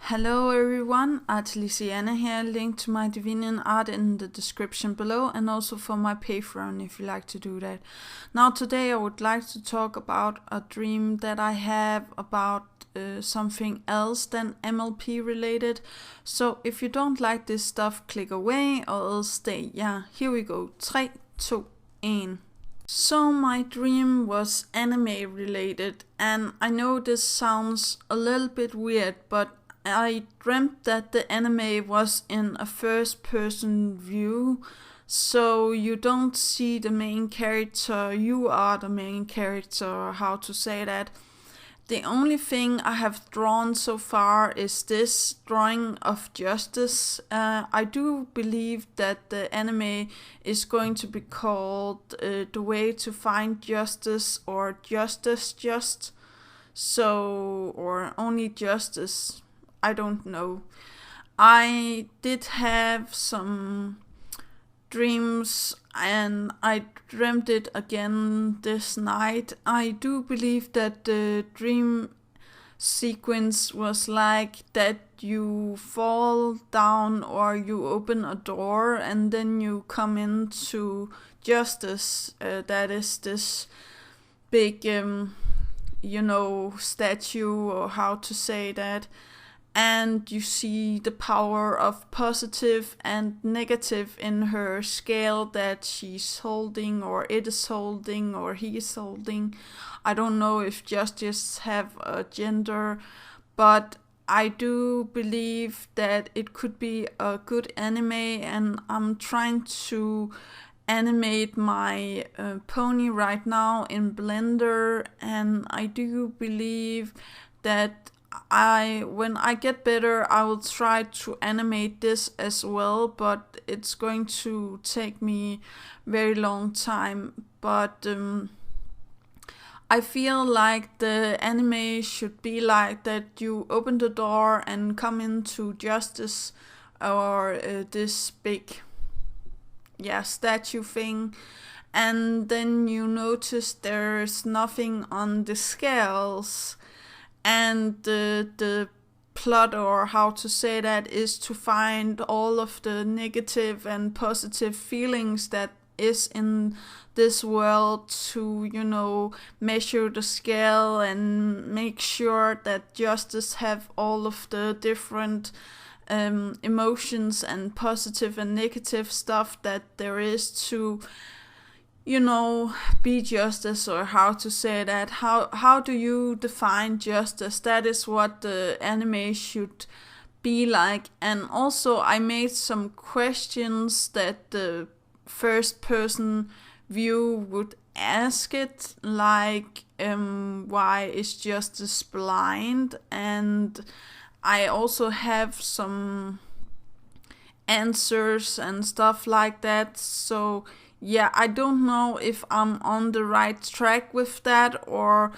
Hello everyone, Dyslexia here. Link to my Divinian art in the description below, and also for my Patreon if you like to do that. Now today I would like to talk about a dream that I have about something else than MLP related. So if you don't like this stuff, click away or else stay. Yeah, here we go. 3, 2, 1. So my dream was anime related, and I know this sounds a little bit weird, but I dreamt that the anime was in a first person view, so you don't see the main character, you are the main character, or how to say that. The only thing I have drawn so far is this drawing of justice. I do believe that the anime is going to be called The Way to Find Justice, or Justice Just, so, or only Justice. I don't know. I did have some dreams and I dreamt it again this night. I do believe that the dream sequence was like that you fall down or you open a door and then you come into justice. That is this big, statue, or how to say that. And you see the power of positive and negative in her scale that she's holding, or it is holding, or he is holding. I don't know if justice have a gender, but I do believe that it could be a good anime, and I'm trying to animate my pony right now in Blender, and I do believe that when I get better, I will try to animate this as well, but it's going to take me very long time. But I feel like the anime should be like that you open the door and come into justice, or this big statue thing, and then you notice there's nothing on the scales. And the plot, or how to say that, is to find all of the negative and positive feelings that is in this world, to measure the scale and make sure that justice have all of the different emotions and positive and negative stuff that there is to be justice, or how to say that. How do you define justice? That is what the anime should be like. And also I made some questions that the first person view would ask it, like why is justice blind? And I also have some answers and stuff like that. So yeah, I don't know if I'm on the right track with that, or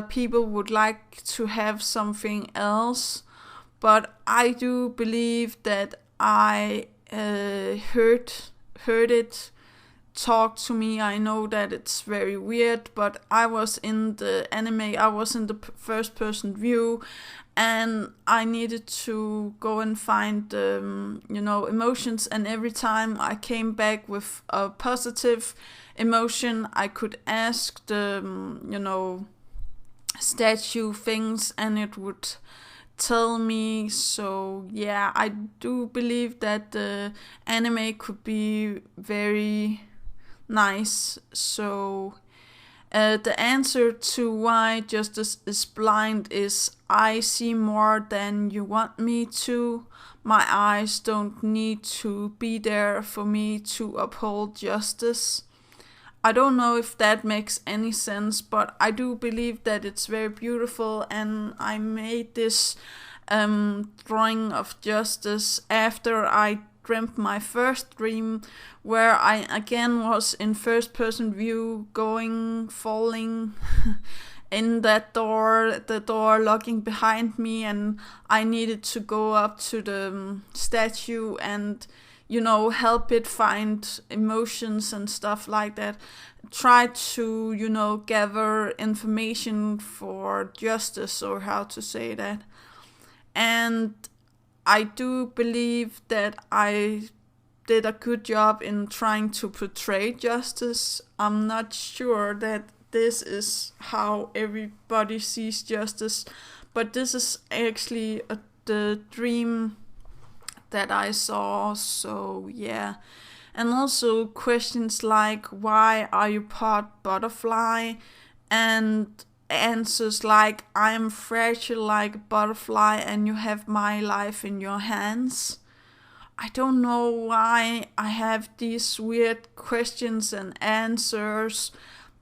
people would like to have something else. But I do believe that I heard it talk to me. I know that it's very weird, but I was in the anime, I was in the first person view, and I needed to go and find emotions, and every time I came back with a positive emotion, I could ask the statue things and it would tell me. So yeah, I do believe that the anime could be very nice. So the answer to why justice is blind is I see more than you want me to. My eyes don't need to be there for me to uphold justice. I don't know if that makes any sense, but I do believe that it's very beautiful, and I made this drawing of justice after I dreamt my first dream, where I again was in first person view, falling in that door, the door locking behind me, and I needed to go up to the statue and help it find emotions and stuff like that. Try to gather information for justice, or how to say that. And I do believe that I did a good job in trying to portray justice. I'm not sure that this is how everybody sees justice, but this is actually the dream that I saw. So yeah. And also questions like, why are you part butterfly? And answers like, I am fragile like a butterfly and you have my life in your hands. I don't know why I have these weird questions and answers,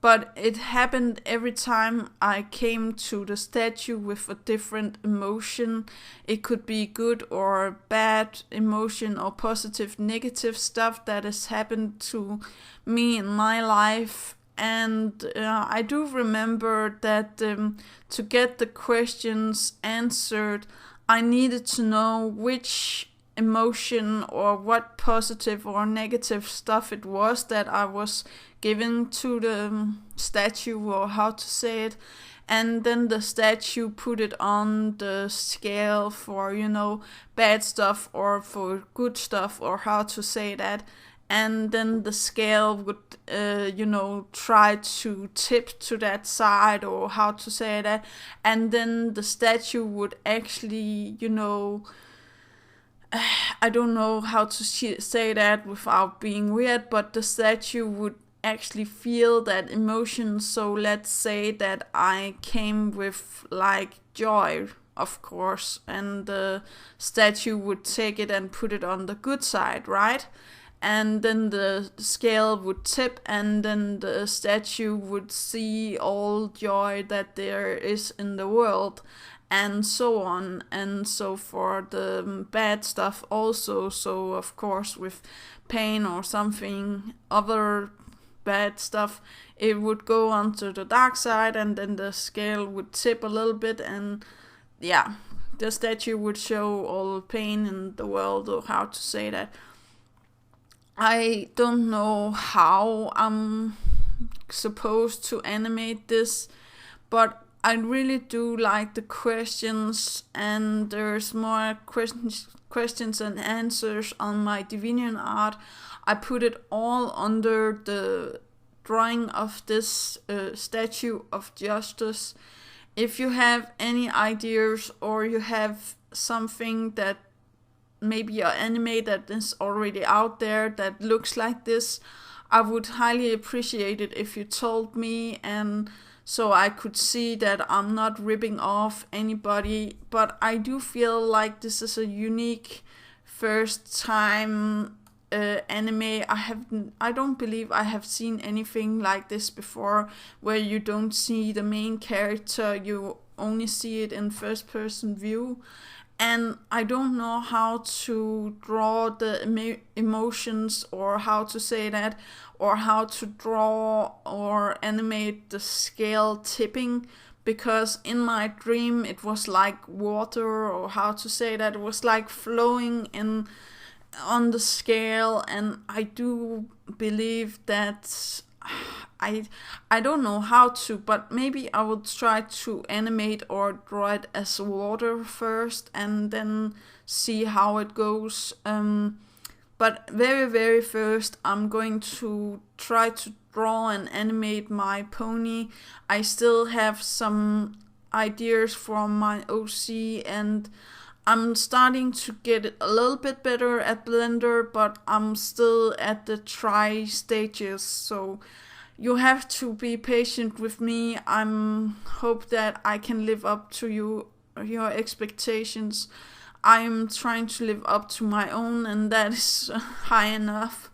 but it happened every time I came to the statue with a different emotion. It could be good or bad emotion, or positive, negative stuff that has happened to me in my life. And I do remember that to get the questions answered, I needed to know which emotion or what positive or negative stuff it was that I was giving to the statue, or how to say it. And then the statue put it on the scale for, bad stuff or for good stuff, or how to say that. And then the scale would, try to tip to that side, or how to say that. And then the statue would actually, I don't know how to say that without being weird, but the statue would actually feel that emotion. So let's say that I came with like joy, of course, and the statue would take it and put it on the good side, right? And then the scale would tip, and then the statue would see all joy that there is in the world, and so on. And so for the bad stuff also, so of course with pain or something other bad stuff, it would go onto the dark side, and then the scale would tip a little bit, and yeah, the statue would show all the pain in the world, or how to say that. I don't know how I'm supposed to animate this, but I really do like the questions, and there's more questions and answers on my Divinian art. I put it all under the drawing of this statue of justice. If you have any ideas, or you have something that maybe an anime that is already out there that looks like this, I would highly appreciate it if you told me, and so I could see that I'm not ripping off anybody. But I do feel like this is a unique first time anime. I don't believe I have seen anything like this before, where you don't see the main character, you only see it in first person view. And I don't know how to draw the emotions, or how to say that, or how to draw or animate the scale tipping, because in my dream it was like water, or how to say that, it was like flowing in on the scale. And I do believe that I don't know how to, but maybe I will try to animate or draw it as water first, and then see how it goes. But very, very first, I'm going to try to draw and animate my pony. I still have some ideas from my OC, and I'm starting to get a little bit better at Blender, but I'm still at the try stages, so you have to be patient with me. I hope that I can live up to your expectations. I'm trying to live up to my own, and that is high enough.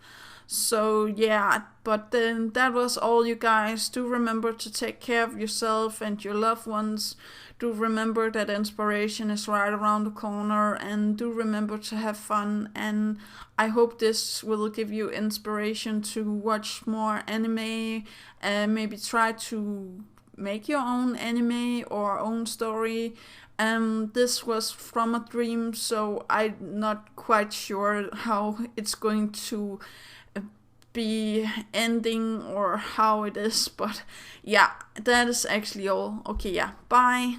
So yeah, but then that was all, you guys. Do remember to take care of yourself and your loved ones. Do remember that inspiration is right around the corner, and do remember to have fun. And I hope this will give you inspiration to watch more anime, and maybe try to make your own anime or own story. This was from a dream, so I'm not quite sure how it's going to be ending, or how it is, but yeah, that is actually all. Okay, yeah, bye.